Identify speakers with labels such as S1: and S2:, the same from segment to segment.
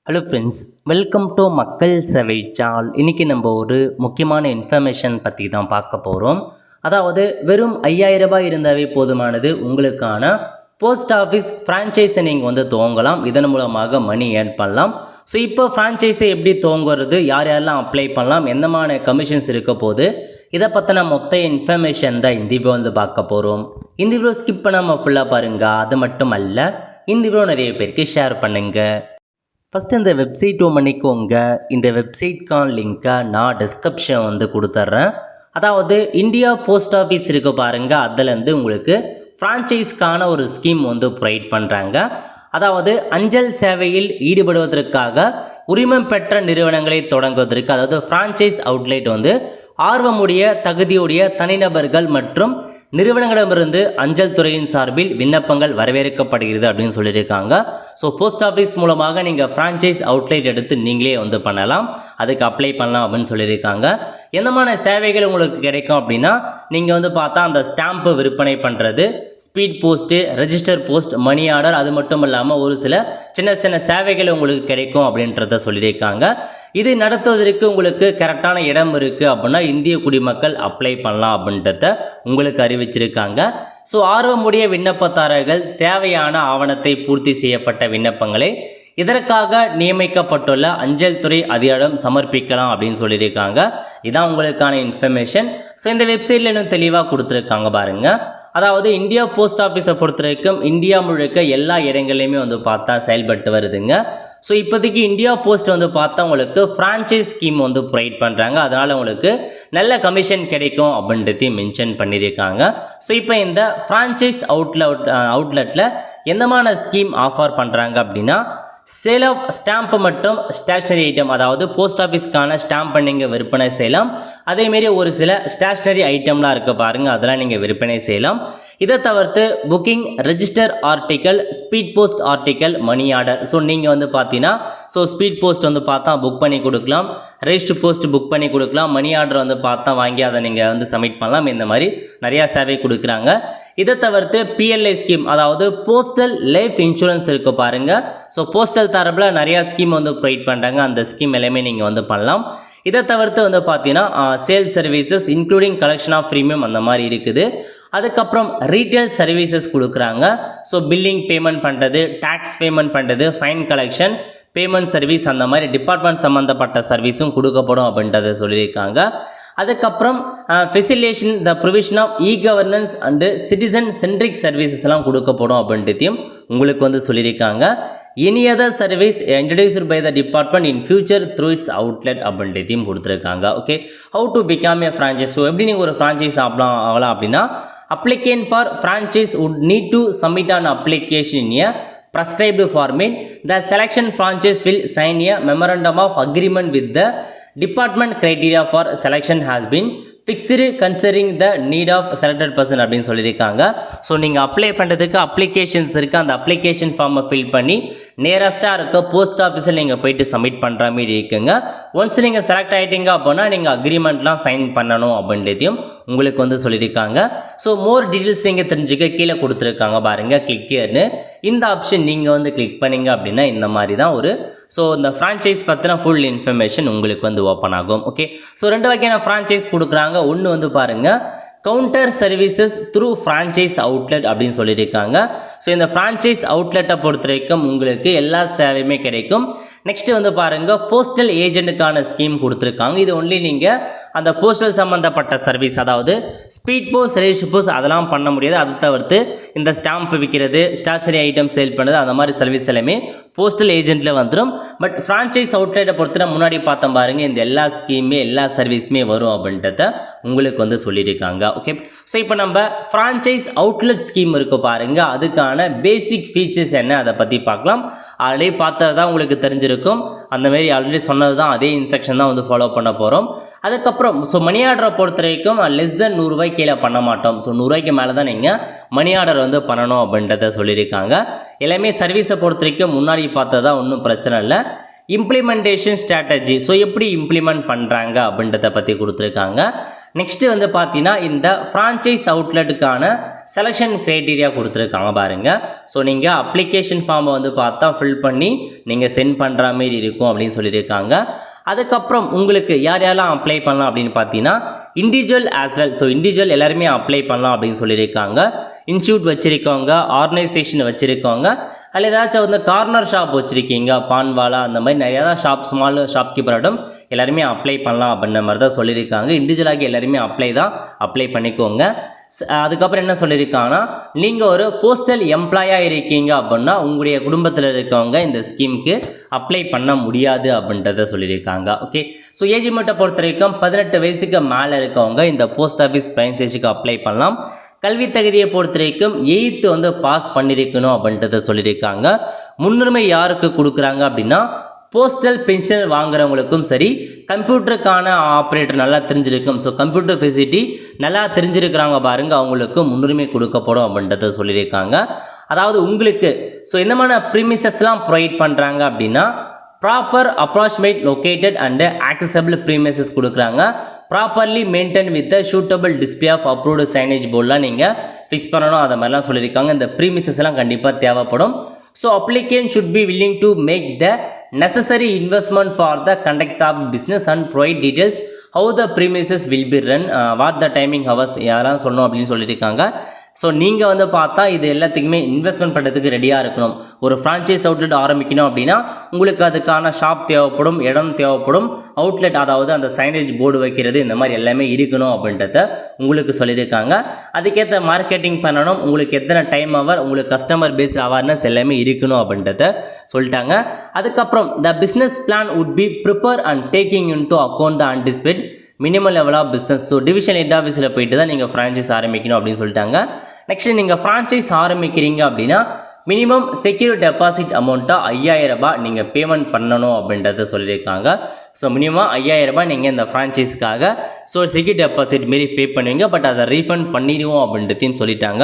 S1: Hello friends, welcome to மக்கள் சேவை channel. இன்றைக்கி நம்ம ஒரு முக்கியமான இன்ஃபர்மேஷன் பற்றி தான் பார்க்க போகிறோம். அதாவது வெறும் 5000 ரூபாய் இருந்தாவே போதுமானது உங்களுக்கான போஸ்ட் ஆஃபீஸ் ஃப்ரான்ச்சைஸை நீங்கள் துவங்கலாம். இதன் மூலமாக மணி ஏர்ன் பண்ணலாம். ஸோ இப்போ ஃப்ரான்ச்சைஸை எப்படி துவங்குறது, யார் யாரெல்லாம் அப்ளை பண்ணலாம், எந்தமான கமிஷன்ஸ் இருக்க போது, இதை பற்றின மொத்த இன்ஃபர்மேஷன் தான் இந்த வீடியோ பார்க்க போகிறோம். இந்த வீடியோ ஸ்கிப் பண்ணாமல் ஃபுல்லாக பாருங்கள். அது மட்டும் அல்ல, இந்த வீடியோ நிறைய பேருக்கு ஷேர் பண்ணுங்கள். ஃபஸ்ட்டு இந்த வெப்சைட் பண்ணிக்கோங்க. இந்த வெப்சைட்கான லிங்க்கை நான் டிஸ்கிரிப்ஷன் கொடுத்துட்றேன். அதாவது இந்தியா போஸ்ட் ஆஃபீஸ் இருக்க பாருங்கள், அதிலேருந்து உங்களுக்கு ஃப்ரான்ச்சைஸ்க்கான ஒரு ஸ்கீம் ப்ரொவைட் பண்ணுறாங்க. அதாவது அஞ்சல் சேவையில் ஈடுபடுவதற்காக உரிமம் பெற்ற நிறுவனங்களை தொடங்குவதற்கு, அதாவது ஃப்ரான்ச்சைஸ் அவுட்லெட் ஆர்வமுடைய தகுதியுடைய தனிநபர்கள் மற்றும் நிறுவனங்களிடமிருந்து அஞ்சல் துறையின் சார்பில் விண்ணப்பங்கள் வரவேற்கப்படுகிறது அப்படின்னு சொல்லியிருக்காங்க. ஸோ போஸ்ட் ஆஃபீஸ் மூலமாக நீங்கள் ஃப்ரான்ச்சைஸ் அவுட்லெட் எடுத்து நீங்களே பண்ணலாம், அதுக்கு அப்ளை பண்ணலாம் அப்படின்னு சொல்லியிருக்காங்க. எந்தமான சேவைகள் உங்களுக்கு கிடைக்கும் அப்படின்னா, நீங்கள் பார்த்தா அந்த ஸ்டாம்ப்பு விற்பனை பண்ணுறது, speed post, register post, money order, அது மட்டும் இல்லாமல் ஒரு சில சின்ன சின்ன சேவைகள் உங்களுக்கு கிடைக்கும் அப்படின்றத சொல்லியிருக்காங்க. இது நடத்துவதற்கு உங்களுக்கு கரெக்டான இடம் இருக்குது அப்படின்னா இந்திய குடிமக்கள் அப்ளை பண்ணலாம் அப்படின்றத உங்களுக்கு அறிவிச்சிருக்காங்க. ஸோ ஆர்வமுடைய விண்ணப்பதாரர்கள் தேவையான ஆவணத்தை பூர்த்தி செய்யப்பட்ட விண்ணப்பங்களை இதற்காக நியமிக்கப்பட்டுள்ள அஞ்சல் துறை அதிகாரிடம் சமர்ப்பிக்கலாம் அப்படின்னு சொல்லியிருக்காங்க. இதான் உங்களுக்கான இன்ஃபர்மேஷன். ஸோ இந்த வெப்சைட்டில் இன்னும் தெளிவாக கொடுத்துருக்காங்க பாருங்கள். அதாவது இந்தியா போஸ்ட் ஆஃபீஸை பொறுத்த வரைக்கும் இந்தியா முழுக்க எல்லா இடங்கள்லையுமே பார்த்தா செயல்பட்டு வருதுங்க. ஸோ இப்போதைக்கு இந்தியா போஸ்ட் பார்த்தா உங்களுக்கு ஃப்ரான்ச்சைஸ் ஸ்கீம் ப்ரொவைட் பண்ணுறாங்க. அதனால் உங்களுக்கு நல்ல கமிஷன் கிடைக்கும் அப்படின்றதையும் மென்ஷன் பண்ணியிருக்காங்க. ஸோ இப்போ இந்த ஃப்ரான்ச்சைஸ் அவுட்லெட்டில் எந்தமான ஸ்கீம் ஆஃபர் பண்ணுறாங்க அப்படின்னா, சேல் ஆஃப் ஸ்டாம்ப் மற்றும் ஸ்டேஷ்னரி ஐட்டம், அதாவது போஸ்ட் ஆஃபீஸ்க்கான ஸ்டாம்பை நீங்கள் விற்பனை செய்யலாம். அதேமாரி ஒரு சில ஸ்டேஷ்னரி ஐட்டம்லாம் இருக்க பாருங்கள், அதெல்லாம் நீங்கள் விற்பனை செய்யலாம். இதை தவிர்த்து booking, register article, speed post article, money order. So நீங்கள் பார்த்தீங்கன்னா ஸ்பீட் போஸ்ட் பார்த்தா புக் பண்ணி கொடுக்கலாம், ரெஜிஸ்டர் போஸ்ட் புக் பண்ணி கொடுக்கலாம், மணி ஆர்டர் பார்த்தா வாங்கி அதை நீங்கள் சப்மிட் பண்ணலாம். இந்த மாதிரி நிறையா சேவை கொடுக்குறாங்க. இதை தவிர்த்து பிஎல்ஐ ஸ்கீம், அதாவது போஸ்டல் லைஃப் இன்சூரன்ஸ் இருக்குது பாருங்கள். ஸோ போஸ்டல் தரப்பில் நிறையா ஸ்கீம் ப்ரொவைட் பண்ணுறாங்க. அந்த ஸ்கீம் எல்லாமே நீங்கள் பண்ணலாம். இதை தவிர்த்து பார்த்தீங்கன்னா sales services including collection of premium அந்த மாதிரி இருக்குது. அதுக்கப்புறம் ரீட்டைல் சர்வீசஸ் கொடுக்குறாங்க. ஸோ பில்லிங் பேமெண்ட் பண்ணுறது, டேக்ஸ் பேமெண்ட் பண்ணுறது, ஃபைன் கலெக்ஷன், பேமெண்ட் சர்வீஸ், அந்த மாதிரி டிபார்ட்மெண்ட் சம்மந்தப்பட்ட சர்வீஸும் கொடுக்கப்படும் அப்படின்றத சொல்லியிருக்காங்க. அதுக்கப்புறம் facilitation the provision of e governance and citizen centric சர்வீசஸ்லாம் கொடுக்கப்படும் அப்படின்றதையும் உங்களுக்கு சொல்லியிருக்காங்க. Any other service introduced by the department in future through its outlet அப்படின்றதையும் கொடுத்துருக்காங்க. Okay, how to become A franchise. So எப்படி நீங்கள் ஒரு ஃப்ரான்ச்சைஸ் ஆகலாம் அப்படின்னா, applicant for franchise would need to submit an application in a prescribed format. The selection franchise will sign a memorandum of agreement with the department. Criteria for selection has been fixed considering the need of selected person அப்படின்னு சொல்லியிருக்காங்க. So நீங்கள் apply பண்ணுறதுக்கு applications இருக்குது. அந்த application ஃபார்மை fill பண்ணி நியரஸ்ட்டாக இருக்க post ஆஃபீஸில் நீங்கள் போயிட்டு சப்மிட் பண்ணுற மாதிரி இருக்குங்க. ஒன்ஸ் நீங்கள் செலக்ட் ஆகிட்டீங்க அப்படின்னா நீங்கள் அக்ரிமெண்ட்லாம் சைன் பண்ணணும் அப்படின்றதையும் உங்களுக்கு சொல்லியிருக்காங்க. ஸோ மோர் டீட்டெயில்ஸ் நீங்கள் தெரிஞ்சுக்க கீழே கொடுத்துருக்காங்க பாருங்கள், கிளிக் ஹியர்னு. இந்த ஆப்ஷன் நீங்கள் கிளிக் பண்ணிங்க அப்படின்னா இந்த மாதிரி தான் இந்த ஃப்ரான்ச்சைஸ் பற்றின ஃபுல் இன்ஃபர்மேஷன் உங்களுக்கு ஓப்பன் ஆகும். ஓகே, ஸோ 2 வகையான ஃப்ரான்ச்சைஸ் கொடுக்குறாங்க. ஒன்று பாருங்கள், counter services through franchise outlet அப்படின்னு சொல்லியிருக்காங்க. ஸோ இந்த ஃப்ரான்ச்சைஸ் அவுட்லெட்டை பொறுத்த வரைக்கும் உங்களுக்கு எல்லா சேவையுமே கிடைக்கும். நெக்ஸ்ட்டு பாருங்கள், போஸ்டல் ஏஜென்ட்டுக்கான ஸ்கீம் கொடுத்துருக்காங்க. இது ஒன்லி நீங்கள் அந்த போஸ்டல் சம்மந்தப்பட்ட சர்வீஸ், அதாவது ஸ்பீட் போஸ்ட், ரெஜிஸ்டர் போஸ்ட் அதெல்லாம் பண்ண முடியாது. அதை தவிர்த்து இந்த ஸ்டாம்ப் விற்கிறது, ஸ்டேஷனரி ஐட்டம் சேல் பண்ணுறது, அந்த மாதிரி சர்வீஸ் எல்லாமே போஸ்டல் ஏஜென்ட்டில் வந்துடும். பட் ஃப்ரான்ச்சைஸ் அவுட்லெட்டை பொறுத்த முன்னாடி பார்த்தோம் பாருங்கள், இந்த எல்லா ஸ்கீமே எல்லா சர்வீஸுமே வரும் அப்படின்றத உங்களுக்கு சொல்லியிருக்காங்க. ஓகே, ஸோ இப்போ நம்ம ஃப்ரான்ச்சைஸ் அவுட்லெட் ஸ்கீம் இருக்க பாருங்கள், அதுக்கான பேசிக் ஃபீச்சர்ஸ் என்ன அதை பற்றி பார்க்கலாம். ஆல்ரெடி பார்த்தது தான் உங்களுக்கு தெரிஞ்சிருக்கும். அந்தமாரி ஆல்ரெடி சொன்னது தான், அதே இன்ஸ்ட்ரக்ஷன் தான் ஃபாலோ பண்ண போகிறோம். அதுக்கப்புறம் மணி ஆர்டரை பொறுத்த வரைக்கும் லெஸ் தென் 100 ரூபாய் கீழே பண்ண மாட்டோம். ஸோ 100 ரூபாய்க்கு மேலே தான் நீங்கள் மணி ஆர்டர் பண்ணணும் அப்படின்றத சொல்லியிருக்காங்க. எல்லாமே சர்வீஸை பொறுத்த வரைக்கும் முன்னாடி பார்த்தது தான், ஒன்றும் பிரச்சனை இல்லை. இம்ப்ளிமெண்டேஷன் ஸ்ட்ராட்டஜி, ஸோ எப்படி இம்ப்ளிமெண்ட் பண்ணுறாங்க அப்படின்றத பற்றி கொடுத்துருக்காங்க. நெக்ஸ்ட்டு பார்த்தீங்கன்னா இந்த ஃப்ரான்ச்சைஸ் அவுட்லெட்டுக்கான செலெக்ஷன் க்ரைட்டீரியா கொடுத்துருக்காங்க பாருங்கள். ஸோ நீங்கள் அப்ளிகேஷன் ஃபார்மை வந்து பார்த்தா ஃபில் பண்ணி நீங்கள் சென்ட் பண்ணுற மாரி இருக்கும் அப்படின்னு சொல்லியிருக்காங்க. அதுக்கப்புறம் உங்களுக்கு யார் யாரெல்லாம் அப்ளை பண்ணலாம் அப்படின்னு பார்த்தீங்கன்னா individual as well. So individual எல்லாருமே அப்ளை பண்ணலாம் அப்படின்னு சொல்லியிருக்காங்க. இன்ஸ்டியூட் வச்சுருக்கவங்க, ஆர்கனைசேஷன் வச்சுருக்கவங்க, அதில் ஏதாச்சும் வந்து கார்னர் ஷாப் வச்சுருக்கீங்க, பான்வாலா அந்த மாதிரி நிறையா தான் ஷாப், ஸ்மால் ஷாப்கீப்பரிடம் எல்லாருமே அப்ளை பண்ணலாம் அப்படின்ற மாதிரி தான் சொல்லியிருக்காங்க. இண்டிவிஜுவலாகி எல்லாருமே அப்ளை பண்ணிக்கோங்க. அதுக்கப்புறம் என்ன சொல்லியிருக்காங்கன்னா நீங்கள் ஒரு போஸ்டல் எம்ப்ளாயாக இருக்கீங்க அப்படின்னா உங்களுடைய குடும்பத்தில் இருக்கவங்க இந்த ஸ்கீமுக்கு அப்ளை பண்ண முடியாது அப்படின்றத சொல்லியிருக்காங்க. ஓகே, ஸோ ஏஜ் லிமிட்டை பொறுத்த வரைக்கும் 18 வயசுக்கு மேலே இருக்கவங்க இந்த போஸ்ட் ஆஃபீஸ் பிரைன்சேஜுக்கு அப்ளை பண்ணலாம். கல்வி தகுதியை பொறுத்த வரைக்கும் 8th வந்து பாஸ் பண்ணியிருக்கணும் அப்படின்றத சொல்லியிருக்காங்க. முன்னுரிமை யாருக்கு கொடுக்குறாங்க அப்படின்னா போஸ்டல் பென்ஷன் வாங்குறவங்களுக்கும் சரி, கம்ப்யூட்டருக்கான ஆப்ரேட்டர் நல்லா தெரிஞ்சிருக்கும், ஸோ கம்ப்யூட்டர் ஃபெசிலிட்டி நல்லா தெரிஞ்சிருக்கிறாங்க பாருங்கள், அவங்களுக்கு முன்னுரிமை கொடுக்கப்படும் அப்படின்றத சொல்லியிருக்காங்க. அதாவது உங்களுக்கு ஸோ எந்த மாதிரி ப்ரீமிசஸ்லாம் ப்ரொவைட் பண்ணுறாங்க அப்படின்னா proper approximate located and accessible premises கொடுக்குறாங்க. Properly maintain with suitable display of approved signage போர்டெலாம் நீங்கள் ஃபிக்ஸ் பண்ணணும், அதை மாதிரிலாம் சொல்லியிருக்காங்க. இந்த ப்ரீமிசஸ்லாம் கண்டிப்பாக தேவைப்படும். So applicant should be willing to make the necessary investment for the conduct of business and provide details how the premises will be run, what the timing hours யாரெல்லாம் சொல்லணும் அப்படின்னு சொல்லியிருக்காங்க. ஸோ நீங்கள் வந்து பார்த்தா இது எல்லாத்துக்குமே இன்வெஸ்ட்மெண்ட் பண்ணுறதுக்கு ரெடியாக இருக்கணும். ஒரு ஃப்ரான்ச்சைஸ் அவுட்லெட் ஆரம்பிக்கணும் அப்படின்னா உங்களுக்கு அதுக்கான ஷாப் தேவைப்படும், இடம் தேவைப்படும், அவுட்லெட் அதாவது அந்த சைனேஜ் போர்டு வைக்கிறது இந்த மாதிரி எல்லாமே இருக்கணும் அப்படின்றத உங்களுக்கு சொல்லியிருக்காங்க. அதுக்கேற்ற மார்க்கெட்டிங் பண்ணணும், உங்களுக்கு எத்தனை டைம் ஹவர், உங்களுக்கு கஸ்டமர் பேஸ் அவேர்னஸ் எல்லாமே இருக்கணும் அப்படின்றத சொல்லிட்டாங்க. அதுக்கப்புறம் the business plan would be prepare and taking into account the anticipate minimum level of business. So division head ஆஃபீஸில் போயிட்டு தான் நீங்கள் ஃப்ரான்ச்சைஸ் ஆரம்பிக்கணும் அப்படின்னு சொல்லிட்டாங்க. நெக்ஸ்ட் நீங்கள் ஃப்ரான்ச்சைஸ் ஆரம்பிக்கிறீங்க அப்படின்னா மினிமம் செக்யூர் டெபாசிட் அமௌண்ட்டாக 5000 ரூபாய் நீங்கள் பேமெண்ட் பண்ணணும் அப்படின்றத சொல்லியிருக்காங்க. ஸோ மினிமம் 5000 ரூபாய் நீங்கள் இந்த ஃப்ரான்ச்சைஸ்க்காக செக்யூர் டெபாசிட் மாரி பே பண்ணுவீங்க, பட் அதை ரீஃபண்ட் பண்ணிடுவோம் அப்படின்றதையும் சொல்லிட்டாங்க.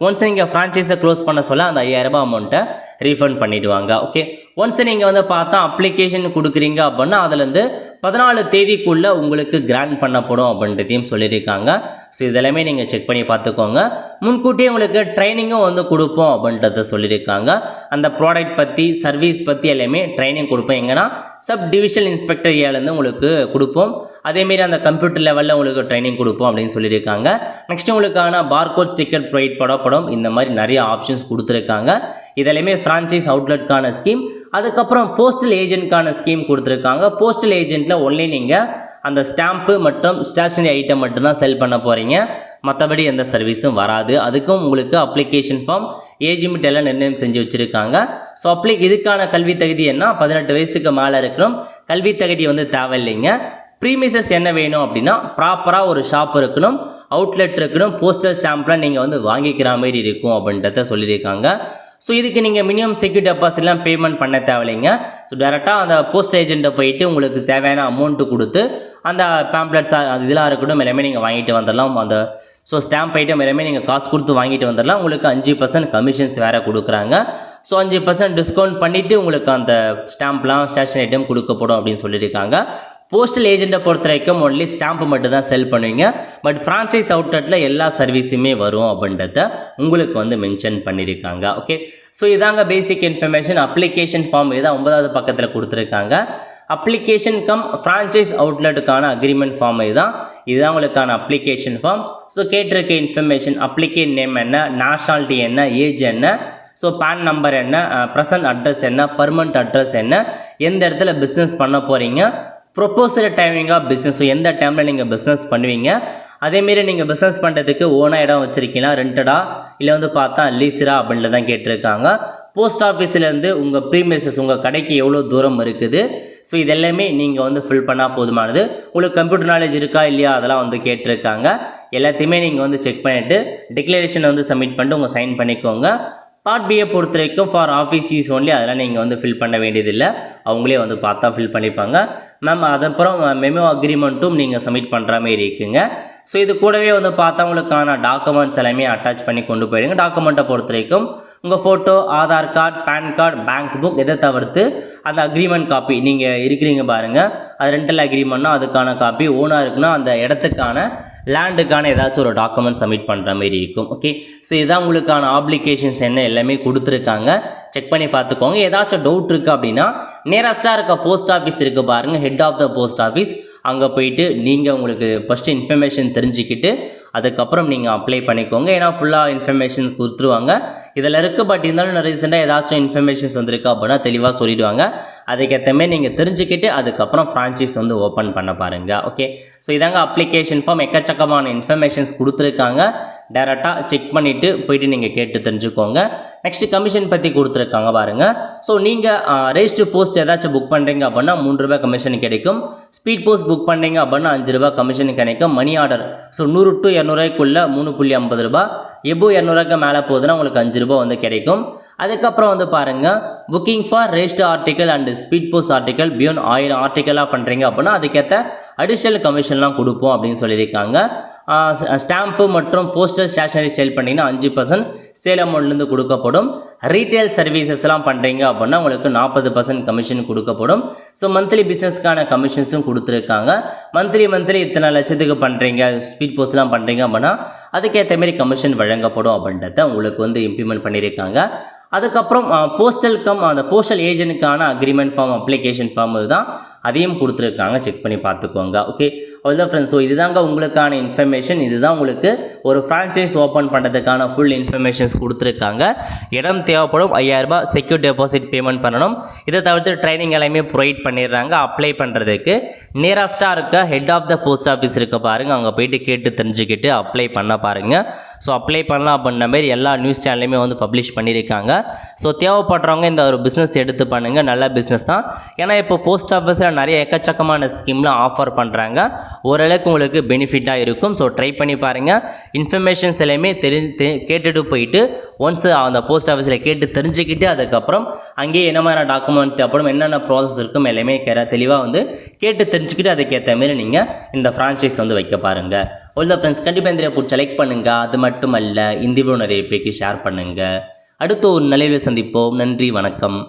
S1: ஒன்ஸ் நீங்கள் ஃப்ரான்ச்சைஸை க்ளோஸ் பண்ண சொல்ல அந்த 5000 ரூபாய் அமௌண்ட்டை ரீஃபண்ட் பண்ணிவிடுவாங்க. ஓகே, ஒன்ஸ் நீங்கள் வந்து பார்த்தா அப்ளிகேஷன் கொடுக்குறீங்க அப்படின்னா அதுலேருந்து 14 தேதிக்குள்ளே உங்களுக்கு கிராண்ட் பண்ணப்படும் அப்படின்றதையும் சொல்லியிருக்காங்க. ஸோ இதெல்லாமே நீங்கள் செக் பண்ணி பார்த்துக்கோங்க. முன்கூட்டியே உங்களுக்கு ட்ரைனிங்கும் வந்து கொடுப்போம் அப்படின்றத சொல்லியிருக்காங்க. அந்த ப்ராடக்ட் பற்றி, சர்வீஸ் பற்றி எல்லாமே ட்ரைனிங் கொடுப்போம். எங்கன்னா சப் டிவிஷன் இன்ஸ்பெக்டர் ஏலேருந்து உங்களுக்கு கொடுப்போம். அதேமாரி அந்த கம்ப்யூட்டர் லெவலில் உங்களுக்கு ட்ரைனிங் கொடுப்போம் அப்படின்னு சொல்லியிருக்காங்க. நெக்ஸ்ட் உங்களுக்கான பார்கோட் ஸ்டிக்கர் ப்ரொவைட் பண்ணப்படும். இந்த மாதிரி நிறைய ஆப்ஷன்ஸ் கொடுத்துருக்காங்க. இதெல்லாமே ஃப்ரான்ச்சைஸ் அவுட்லெட்கான ஸ்கீம். அதுக்கப்புறம் போஸ்டல் ஏஜென்ட்கான ஸ்கீம் கொடுத்துருக்காங்க. போஸ்டல் ஏஜென்ட்டில் ஒன்லி நீங்கள் அந்த ஸ்டாம்ப்பு மற்றும் ஸ்டேஷனரி ஐட்டம் மட்டும்தான் செல் பண்ண போகிறீங்க, மற்றபடி எந்த சர்வீஸும் வராது. அதுக்கும் உங்களுக்கு அப்ளிகேஷன் ஃபார்ம், ஏஜ் லிமிட் எல்லாம் நிர்ணயம் செஞ்சு வச்சுருக்காங்க. ஸோ இதுக்கான கல்வி தகுதி என்ன, 18 வயசுக்கு மேலே இருக்கணும். கல்வி தகுதி வந்து தேவையில்லைங்க. ப்ரீமிசஸ் என்ன வேணும் அப்படின்னா ப்ராப்பராக ஒரு ஷாப் இருக்கணும், அவுட்லெட் இருக்கணும், போஸ்டல் ஸ்டாம்ப்லாம் நீங்கள் வந்து வாங்கிக்கிற மாதிரி இருக்கும் அப்படின்றத சொல்லியிருக்காங்க. ஸோ இதுக்கு நீங்கள் மினிமம் செக்யூர் டெபாசிட்லாம் பேமெண்ட் பண்ண தேவையில்லைங்க. ஸோ டேரெக்டாக அந்த போஸ்ட் ஏஜென்ட்டை போயிட்டு உங்களுக்கு தேவையான அமௌண்ட்டு கொடுத்து அந்த பேம்ப்ளெட்ஸ் அது இதெல்லாம் இருக்கட்டும் எல்லாமே நீங்கள் வாங்கிட்டு வந்துடலாம். அந்த ஸ்டாம்ப் ஐட்டம் எல்லாமே நீங்கள் காசு கொடுத்து வாங்கிட்டு வந்துடலாம். உங்களுக்கு 5% கமிஷன்ஸ் வேறு கொடுக்குறாங்க. 5% டிஸ்கவுண்ட் பண்ணிவிட்டு உங்களுக்கு அந்த ஸ்டாம்ப்லாம் ஸ்டேஷனரி ஐட்டம் கொடுக்கப்படும் அப்படின்னு சொல்லியிருக்காங்க. போஸ்டல் ஏஜென்ட்டை பொறுத்த வரைக்கும் ஒன்லி ஸ்டாம்ப் மட்டும் தான் செல் பண்ணுவீங்க, பட் ஃப்ரான்ச்சைஸ் அவுட்லெட்டில் எல்லா சர்வீஸுமே வரும் அப்படின்றத உங்களுக்கு வந்து மென்ஷன் பண்ணியிருக்காங்க. ஓகே, ஸோ இதாங்க பேசிக் இன்ஃபர்மேஷன். அப்ளிகேஷன் ஃபார்ம் இதான் 9வது பக்கத்தில் கொடுத்துருக்காங்க. அப்ளிகேஷன் கம் ஃப்ரான்ச்சைஸ் அவுட்லெட்டுக்கான அக்ரிமெண்ட் ஃபார்ம் இதுதான் உங்களுக்கான அப்ளிகேஷன் ஃபார்ம். ஸோ கேட்டிருக்க இன்ஃபர்மேஷன், அப்ளிகேஷன் நேம் என்ன, நேஷனாலிட்டி என்ன, ஏஜ் என்ன, பேன் நம்பர் என்ன, ப்ரெசன்ட் அட்ரஸ் என்ன, பர்மனண்ட் அட்ரஸ் என்ன, எந்த இடத்துல பிஸ்னஸ் பண்ண போகிறீங்க, ப்ரொப்போசல் டைமிங் ஆஃப் பிஸ்னஸ், எந்த டைமில் நீங்கள் பிஸ்னஸ் பண்ணுவீங்க, அதேமாரி நீங்கள் பிஸ்னஸ் பண்ணுறதுக்கு ஓனாக இடம் வச்சுருக்கீங்களா, ரெண்டடா இல்லை வந்து பார்த்தா லீஸரா அப்படின்ட்டு தான் கேட்டிருக்காங்க. போஸ்ட் ஆஃபீஸ்லேருந்து உங்கள் ப்ரீமிசஸ் உங்கள் கடைக்கு எவ்வளோ தூரம் இருக்குது, இதெல்லாமே நீங்கள் வந்து ஃபில் பண்ணால் போதுமானது. உங்களுக்கு கம்ப்யூட்டர் நாலேஜ் இருக்கா இல்லையா அதெல்லாம் வந்து கேட்டிருக்காங்க. எல்லாத்தையுமே நீங்கள் வந்து செக் பண்ணிவிட்டு டிக்ளரேஷன் வந்து சப்மிட் பண்ணிட்டு உங்கள் சைன் பண்ணிக்கோங்க. பார்ட் பியை பொறுத்த வரைக்கும் ஃபார் ஆஃபீஸ் யூஸ் ஒன்லி, அதெல்லாம் நீங்கள் வந்து ஃபில் பண்ண வேண்டியதில்லை, அவங்களே வந்து பார்த்தா ஃபில் பண்ணிப்பாங்க மேம். அதுக்கப்புறம் மெமோ அக்ரிமெண்ட்டும் நீங்கள் சப்மிட் பண்ணுற மாதிரி இருக்குங்க. இது கூடவே வந்து பார்த்தா உங்களுக்கான டாக்குமெண்ட்ஸ் எல்லாமே அட்டாச் பண்ணி கொண்டு போயிடுங்க. டாக்குமெண்ட்டை பொறுத்த வரைக்கும் உங்கள் photo, Aadhaar card, pan card, bank book இதை தவிர்த்து அந்த அக்ரிமெண்ட் காப்பி நீங்கள் இருக்கிறீங்க பாருங்கள், அது ரெண்டல் அக்ரிமெண்ட்னா அதுக்கான காப்பி, ஓனாக இருக்குன்னா அந்த இடத்துக்கான லேண்டுக்கான ஏதாச்சும் ஒரு டாக்குமெண்ட் சப்மிட் பண்ணுற மாதிரி இருக்கும். ஓகே, ஸோ இதான் உங்களுக்கான ஆப்ளிகேஷன்ஸ் என்ன எல்லாமே கொடுத்துருக்காங்க. செக் பண்ணி பார்த்துக்கோங்க. ஏதாச்சும் டவுட் இருக்குது அப்படின்னா நியரஸ்ட்டாக இருக்க போஸ்ட் ஆஃபீஸ் இருக்குது பாருங்கள், head of the post office, அங்கே போயிட்டு நீங்கள் உங்களுக்கு ஃபஸ்ட்டு இன்ஃபர்மேஷன் தெரிஞ்சுக்கிட்டு அதுக்கப்புறம் நீங்கள் அப்ளை பண்ணிக்கோங்க. ஏன்னா ஃபுல்லாக இன்ஃபர்மேஷன்ஸ் கொடுத்துருவாங்க. இதில் இருக்குது. பட் இருந்தாலும் ரீசெண்டாக ஏதாச்சும் இன்ஃபர்மேஷன்ஸ் வந்திருக்கு அப்படின்னா தெளிவாக சொல்லிவிடுவாங்க. அதுக்கேற்ற மாதிரி நீங்கள் தெரிஞ்சுக்கிட்டு அதுக்கப்புறம் ஃப்ரான்ச்சைஸ் வந்து ஓப்பன் பண்ண பாருங்கள். ஓகே, ஸோ இதாங்க அப்ளிகேஷன் ஃபார்ம். எக்கச்சக்கமான இன்ஃபர்மேஷன்ஸ் கொடுத்துருக்காங்க. டேரெக்டாக செக் பண்ணிவிட்டு போயிட்டு நீங்கள் கேட்டு தெரிஞ்சுக்கோங்க. நெக்ஸ்ட்டு கமிஷன் பற்றி கொடுத்துருக்காங்க பாருங்கள். ஸோ நீங்கள் ரெஜிஸ்டர் போஸ்ட் ஏதாச்சும் புக் பண்ணுறீங்க அப்படின்னா 3 ரூபாய் கமிஷன் கிடைக்கும். ஸ்பீட் போஸ்ட் புக் பண்ணுறீங்க அப்படின்னா 5 ரூபாய் கமிஷன் கிடைக்கும். மணி ஆர்டர் ஸோ 100 to 200 ரூபாய்க்குள்ளே 3.50 ரூபாய், எபோ 200 ரூபாய்க்கு மேலே போகுதுன்னா உங்களுக்கு 5 ரூபாய் வந்து கிடைக்கும். அதுக்கப்புறம் வந்து பாருங்கள், booking for register article and speed post article beyond 1000 ஆர்டிக்கலாக பண்ணுறீங்க அப்படின்னா அதுக்கேற்ற அடிஷ்னல் கமிஷன்லாம் கொடுப்போம் அப்படின்னு சொல்லியிருக்காங்க. ஸ்டாம்ப்பு மற்றும் போஸ்டல் ஸ்டேஷனரி சேல் பண்ணிங்கன்னா 5% சேல் அமௌண்ட்லேருந்து கொடுக்கப்படும். ரீட்டைல் சர்வீசஸ்லாம் பண்ணுறீங்க அப்படின்னா உங்களுக்கு 40% கமிஷன் கொடுக்கப்படும். ஸோ மந்த்லி பிஸ்னஸ்க்கான கமிஷன்ஸும் கொடுத்துருக்காங்க. மந்த்லி இத்தனை லட்சத்துக்கு பண்ணுறீங்க, ஸ்பீட் போஸ்ட்லாம் பண்ணுறீங்க அப்படின்னா அதுக்கேற்ற மாதிரி கமிஷன் வழங்கப்படும் அப்படின்றத உங்களுக்கு வந்து இம்ப்ளிமெண்ட் பண்ணியிருக்காங்க. அதுக்கப்புறம் அந்த போஸ்டல் ஏஜென்ட்டுக்கான அக்ரிமெண்ட் ஃபார்ம், அப்ளிகேஷன் ஃபார்ம் இதுதான், அதையும் கொடுத்துருக்காங்க. செக் பண்ணி பார்த்துக்கோங்க. ஓகே, அவ்வளோதான் ஃப்ரெண்ட்ஸ். ஸோ இதுதாங்க உங்களுக்கான இன்ஃபர்மேஷன். இதுதான் உங்களுக்கு ஒரு ஃப்ரான்ச்சைஸ் ஓப்பன் பண்ணுறதுக்கான ஃபுல் இன்ஃபர்மேஷன்ஸ் கொடுத்துருக்காங்க. இடம் தேவைப்படும், 5000 ரூபாய் செக்யூர் டெபாசிட் பேமெண்ட் பண்ணணும். இதை தவிர்த்து ட்ரைனிங் எல்லாமே ப்ரொவைட் பண்ணிடுறாங்க. அப்ளை பண்ணுறதுக்கு நியரஸ்ட்டாக இருக்க head of the post office இருக்க பாருங்கள், அங்கே போயிட்டு கேட்டு தெரிஞ்சுக்கிட்டு அப்ளை பண்ண பாருங்கள். ஸோ அப்ளை பண்ணலாம் அப்படின்ற மாதிரி எல்லா நியூஸ் சேனல்லையுமே வந்து பப்ளிஷ் பண்ணியிருக்காங்க. ஸோ தேவைப்படுறவங்க இந்த ஒரு பிஸ்னஸ் எடுத்து பண்ணுங்கள். நல்ல பிஸ்னஸ் தான். ஏன்னா இப்போ போஸ்ட் ஆஃபீஸில் நிறைய எக்கச்சக்கமான ஸ்கீம்லாம் ஆஃபர் பண்ணுறாங்க. ஓரளவுக்கு உங்களுக்கு பெனிஃபிட்டாக இருக்கும். ஸோ ட்ரை பண்ணி பாருங்கள். இன்ஃபர்மேஷன்ஸ் எல்லாமே கேட்டுட்டு போயிட்டு ஒன்ஸ் அந்த போஸ்ட் ஆஃபீஸில் கேட்டு தெரிஞ்சுக்கிட்டு அதுக்கப்புறம் அங்கேயே என்ன மாதிரி டாக்குமெண்ட் தேவைப்படும், என்னென்ன ப்ராசஸ் இருக்கும் எல்லாமே தெளிவாக வந்து கேட்டு தெரிஞ்சுக்கிட்டு அதுக்கேற்ற மாரி நீங்கள் இந்த ஃப்ரான்ச்சைஸ் வந்து வைக்க பாருங்கள். அவ்வளோ ஃப்ரெண்ட்ஸ், கண்டிப்பாக இந்த பிடிச்ச லைக் பண்ணுங்கள். அது மட்டும் அல்ல, இந்த வீடியோ நிறைய பேருக்கு ஷேர் பண்ணுங்கள். அடுத்த ஒரு நிலையில் சந்திப்போம். நன்றி, வணக்கம்.